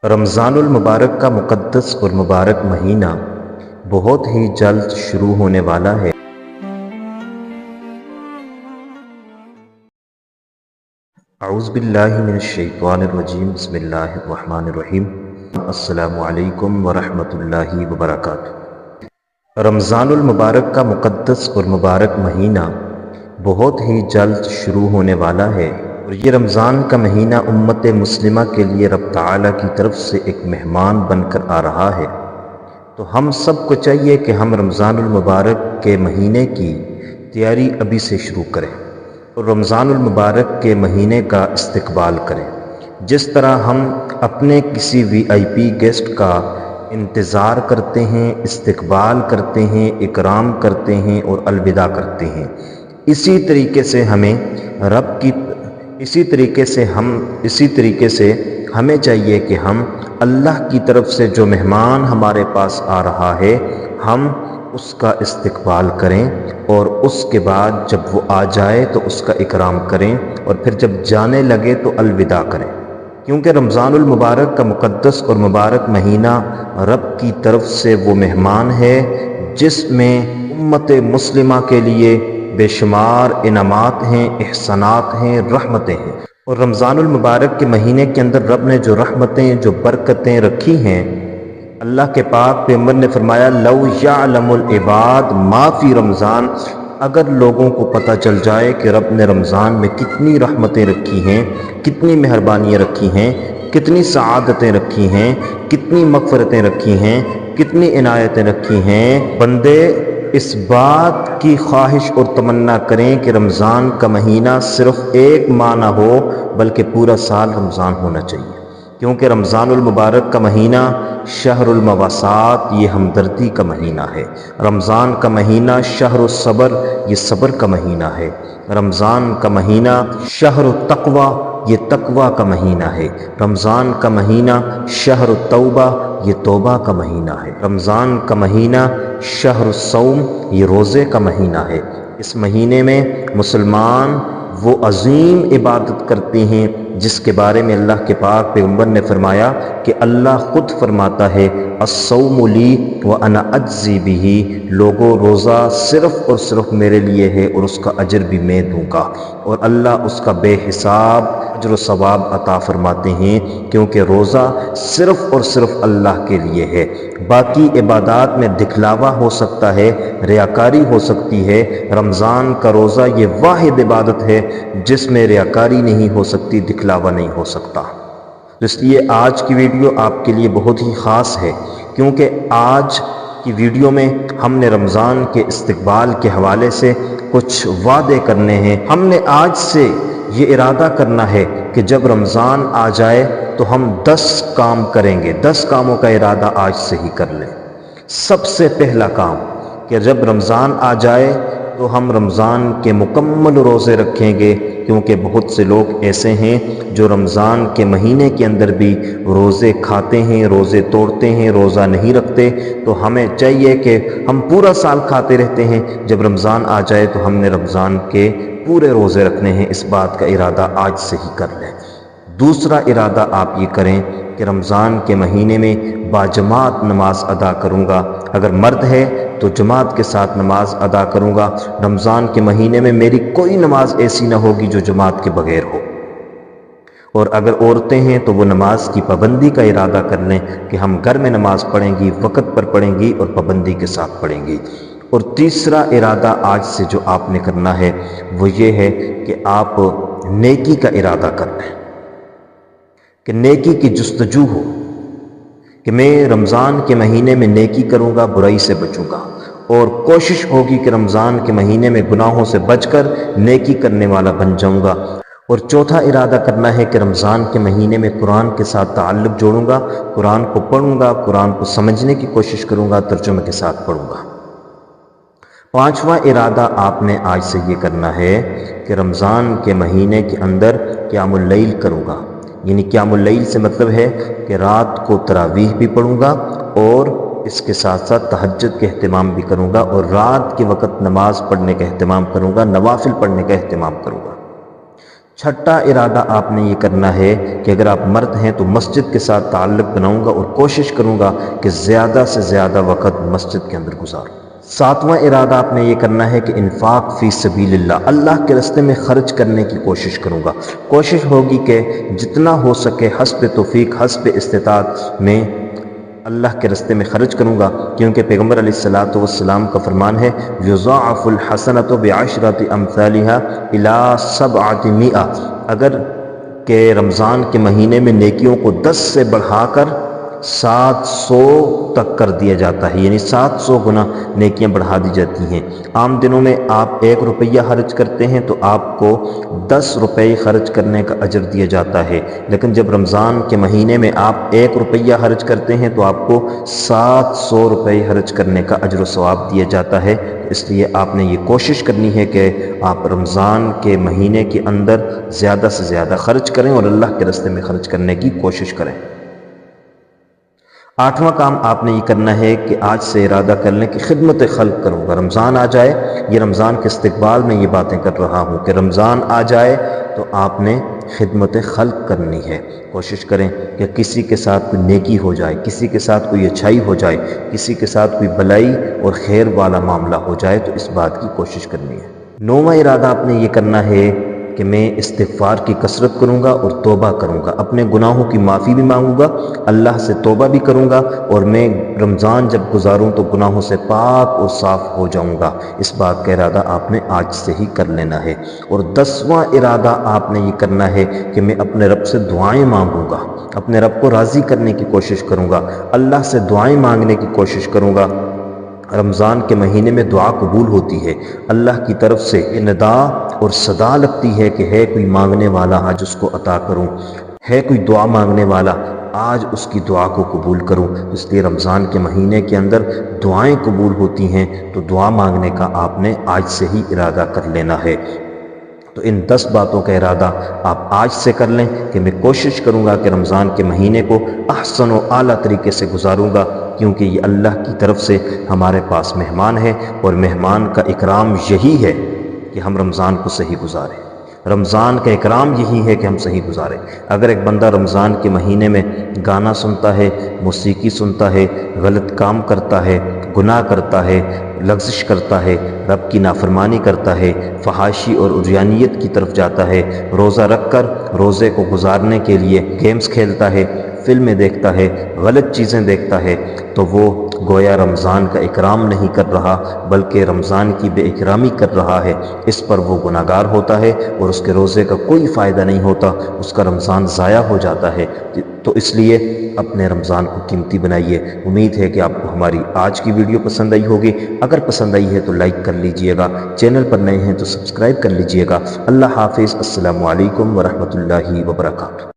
رمضان المبارک کا مقدس اور مبارک مہینہ بہت ہی جلد شروع ہونے والا ہے۔ اعوذ باللہ من الشیطان الرجیم، بسم اللہ الرحمن الرحیم۔ السلام علیکم ورحمۃ اللہ وبرکاتہ۔ رمضان المبارک کا مقدس اور مبارک مہینہ بہت ہی جلد شروع ہونے والا ہے، اور یہ رمضان کا مہینہ امت مسلمہ کے لیے رب تعالیٰ کی طرف سے ایک مہمان بن کر آ رہا ہے۔ تو ہم سب کو چاہیے کہ ہم رمضان المبارک کے مہینے کی تیاری ابھی سے شروع کریں اور رمضان المبارک کے مہینے کا استقبال کریں، جس طرح ہم اپنے کسی VIP گیسٹ کا انتظار کرتے ہیں، استقبال کرتے ہیں، اکرام کرتے ہیں اور الوداع کرتے ہیں۔ اسی طریقے سے ہمیں چاہیے کہ ہم اللہ کی طرف سے جو مہمان ہمارے پاس آ رہا ہے، ہم اس کا استقبال کریں، اور اس کے بعد جب وہ آ جائے تو اس کا اکرام کریں، اور پھر جب جانے لگے تو الوداع کریں، کیونکہ رمضان المبارک کا مقدس اور مبارک مہینہ رب کی طرف سے وہ مہمان ہے جس میں امت مسلمہ کے لیے بے شمار انعامات ہیں، احسانات ہیں، رحمتیں ہیں۔ اور رمضان المبارک کے مہینے کے اندر رب نے جو رحمتیں، جو برکتیں رکھی ہیں، اللہ کے پاک پیغمبر نے فرمایا لو یعلم العباد ما فی رمضان، اگر لوگوں کو پتہ چل جائے کہ رب نے رمضان میں کتنی رحمتیں رکھی ہیں، کتنی مہربانیاں رکھی ہیں، کتنی سعادتیں رکھی ہیں، کتنی مغفرتیں رکھی ہیں، کتنی عنایتیں رکھی ہیں، بندے اس بات کی خواہش اور تمنا کریں کہ رمضان کا مہینہ صرف ایک ماہ نہ ہو بلکہ پورا سال رمضان ہونا چاہیے، کیونکہ رمضان المبارک کا مہینہ شہر المواسات، یہ ہمدردی کا مہینہ ہے۔ رمضان کا مہینہ شہر الصبر، یہ صبر کا مہینہ ہے۔ رمضان کا مہینہ شہر التقوی، یہ تقوی کا مہینہ ہے۔ رمضان کا مہینہ شہر التوبہ، یہ توبہ کا مہینہ ہے۔ رمضان کا مہینہ شہر الصوم، یہ روزے کا مہینہ ہے۔ اس مہینے میں مسلمان وہ عظیم عبادت کرتے ہیں جس کے بارے میں اللہ کے پاک پیغمبر نے فرمایا کہ اللہ خود فرماتا ہے الصوم لی وانا اجزی بہ، لوگوں روزہ صرف اور صرف میرے لیے ہے اور اس کا اجر بھی میں دوں گا، اور اللہ اس کا بے حساب اجر و ثواب عطا فرماتے ہیں، کیونکہ روزہ صرف اور صرف اللہ کے لیے ہے۔ باقی عبادات میں دکھلاوا ہو سکتا ہے، ریاکاری ہو سکتی ہے، رمضان کا روزہ یہ واحد عبادت ہے جس میں ریاکاری نہیں ہو سکتی، دکھلاوا نہیں ہو سکتا۔ اس لیے آج کی ویڈیو آپ کے لیے بہت ہی خاص ہے، کیونکہ آج کی ویڈیو میں ہم نے رمضان کے استقبال کے حوالے سے کچھ وعدے کرنے ہیں۔ ہم نے آج سے یہ ارادہ کرنا ہے کہ جب رمضان آ جائے تو ہم 10 کام کریں گے۔ 10 کاموں کا ارادہ آج سے ہی کر لیں۔ سب سے پہلا کام کہ جب رمضان آ جائے تو ہم رمضان کے مکمل روزے رکھیں گے، کیونکہ بہت سے لوگ ایسے ہیں جو رمضان کے مہینے کے اندر بھی روزے کھاتے ہیں، روزے توڑتے ہیں، روزہ نہیں رکھتے۔ تو ہمیں چاہیے کہ ہم پورا سال کھاتے رہتے ہیں، جب رمضان آ جائے تو ہم نے رمضان کے پورے روزے رکھنے ہیں۔ اس بات کا ارادہ آج سے ہی کر لیں۔ دوسرا ارادہ آپ یہ کریں کہ رمضان کے مہینے میں باجماعت نماز ادا کروں گا۔ اگر مرد ہے تو جماعت کے ساتھ نماز ادا کروں گا۔ رمضان کے مہینے میں میری کوئی نماز ایسی نہ ہوگی جو جماعت کے بغیر ہو، اور اگر عورتیں ہیں تو وہ نماز کی پابندی کا ارادہ کر لیں کہ ہم گھر میں نماز پڑھیں گی، وقت پر پڑھیں گی اور پابندی کے ساتھ پڑھیں گی۔ اور تیسرا ارادہ آج سے جو آپ نے کرنا ہے وہ یہ ہے کہ آپ نیکی کا ارادہ کر لیں، کہ نیکی کی جستجو ہو، کہ میں رمضان کے مہینے میں نیکی کروں گا، برائی سے بچوں گا، اور کوشش ہوگی کہ رمضان کے مہینے میں گناہوں سے بچ کر نیکی کرنے والا بن جاؤں گا۔ اور چوتھا ارادہ کرنا ہے کہ رمضان کے مہینے میں قرآن کے ساتھ تعلق جوڑوں گا، قرآن کو پڑھوں گا، قرآن کو سمجھنے کی کوشش کروں گا، ترجمے کے ساتھ پڑھوں گا۔ پانچواں ارادہ آپ نے آج سے یہ کرنا ہے کہ رمضان کے مہینے کے اندر قیام اللیل کروں گا۔ یعنی قیام اللیل سے مطلب ہے کہ رات کو تراویح بھی پڑھوں گا اور اس کے ساتھ ساتھ تہجد کے اہتمام بھی کروں گا، اور رات کے وقت نماز پڑھنے کا اہتمام کروں گا، نوافل پڑھنے کا اہتمام کروں گا۔ چھٹا ارادہ آپ نے یہ کرنا ہے کہ اگر آپ مرد ہیں تو مسجد کے ساتھ تعلق بناؤں گا اور کوشش کروں گا کہ زیادہ سے زیادہ وقت مسجد کے اندر گزاروں۔ ساتواں ارادہ آپ نے یہ کرنا ہے کہ انفاق فی سبیل اللہ، اللہ کے راستے میں خرچ کرنے کی کوشش کروں گا۔ کوشش ہوگی کہ جتنا ہو سکے حسب توفیق، حسب استطاعت میں اللہ کے راستے میں خرچ کروں گا، کیونکہ پیغمبر علیہ الصلوۃ والسلام کا فرمان ہے یضاعف الحسنۃ بعشرۃ امثالها الی 700، اگر کہ رمضان کے مہینے میں نیکیوں کو 10 سے بڑھا کر 700 تک کر دیا جاتا ہے، یعنی 700 گنا نیکیاں بڑھا دی جاتی ہیں۔ عام دنوں میں آپ 1 روپیہ خرچ کرتے ہیں تو آپ کو 10 روپے خرچ کرنے کا اجر دیا جاتا ہے، لیکن جب رمضان کے مہینے میں آپ 1 روپیہ خرچ کرتے ہیں تو آپ کو 700 روپے خرچ کرنے کا اجر و ثواب دیا جاتا ہے۔ اس لیے آپ نے یہ کوشش کرنی ہے کہ آپ رمضان کے مہینے کے اندر زیادہ سے زیادہ خرچ کریں اور اللہ کے راستے میں خرچ کرنے کی کوشش کریں۔ 8واں کام آپ نے یہ کرنا ہے کہ آج سے ارادہ کر لیں کہ خدمت خلق کروں گا۔ رمضان آ جائے، یہ رمضان کے استقبال میں یہ باتیں کر رہا ہوں کہ رمضان آ جائے تو آپ نے خدمت خلق کرنی ہے۔ کوشش کریں کہ کسی کے ساتھ کوئی نیکی ہو جائے، کسی کے ساتھ کوئی اچھائی ہو جائے، کسی کے ساتھ کوئی بھلائی اور خیر والا معاملہ ہو جائے، تو اس بات کی کوشش کرنی ہے۔ 9واں ارادہ آپ نے یہ کرنا ہے کہ میں استغفار کی کثرت کروں گا اور توبہ کروں گا، اپنے گناہوں کی معافی بھی مانگوں گا، اللہ سے توبہ بھی کروں گا، اور میں رمضان جب گزاروں تو گناہوں سے پاک اور صاف ہو جاؤں گا۔ اس بات کا ارادہ آپ نے آج سے ہی کر لینا ہے۔ اور 10واں ارادہ آپ نے یہ کرنا ہے کہ میں اپنے رب سے دعائیں مانگوں گا، اپنے رب کو راضی کرنے کی کوشش کروں گا، اللہ سے دعائیں مانگنے کی کوشش کروں گا۔ رمضان کے مہینے میں دعا قبول ہوتی ہے، اللہ کی طرف سے ندا اور صدا لگتی ہے کہ ہے کوئی مانگنے والا، آج اس کو عطا کروں، ہے کوئی دعا مانگنے والا، آج اس کی دعا کو قبول کروں۔ اس لیے رمضان کے مہینے کے اندر دعائیں قبول ہوتی ہیں، تو دعا مانگنے کا آپ نے آج سے ہی ارادہ کر لینا ہے۔ تو ان 10 باتوں کا ارادہ آپ آج سے کر لیں کہ میں کوشش کروں گا کہ رمضان کے مہینے کو احسن و اعلیٰ طریقے سے گزاروں گا، کیونکہ یہ اللہ کی طرف سے ہمارے پاس مہمان ہے، اور مہمان کا اکرام یہی ہے کہ ہم رمضان کو صحیح گزاریں۔ رمضان کا اکرام یہی ہے کہ ہم صحیح گزاریں۔ اگر ایک بندہ رمضان کے مہینے میں گانا سنتا ہے، موسیقی سنتا ہے، غلط کام کرتا ہے، گناہ کرتا ہے، لغزش کرتا ہے، رب کی نافرمانی کرتا ہے، فحاشی اور عریانیت کی طرف جاتا ہے، روزہ رکھ کر روزے کو گزارنے کے لیے گیمز کھیلتا ہے، فلمیں دیکھتا ہے، غلط چیزیں دیکھتا ہے، تو وہ گویا رمضان کا اکرام نہیں کر رہا بلکہ رمضان کی بے اکرامی کر رہا ہے۔ اس پر وہ گناہگار ہوتا ہے اور اس کے روزے کا کوئی فائدہ نہیں ہوتا، اس کا رمضان ضائع ہو جاتا ہے۔ تو اس لیے اپنے رمضان کو قیمتی بنائیے۔ امید ہے کہ آپ کو ہماری آج کی ویڈیو پسند آئی ہوگی۔ اگر پسند آئی ہے تو لائک کر لیجئے گا، چینل پر نئے ہیں تو سبسکرائب کر لیجئے گا۔ اللہ حافظ، السلام علیکم ورحمۃ اللہ وبرکاتہ۔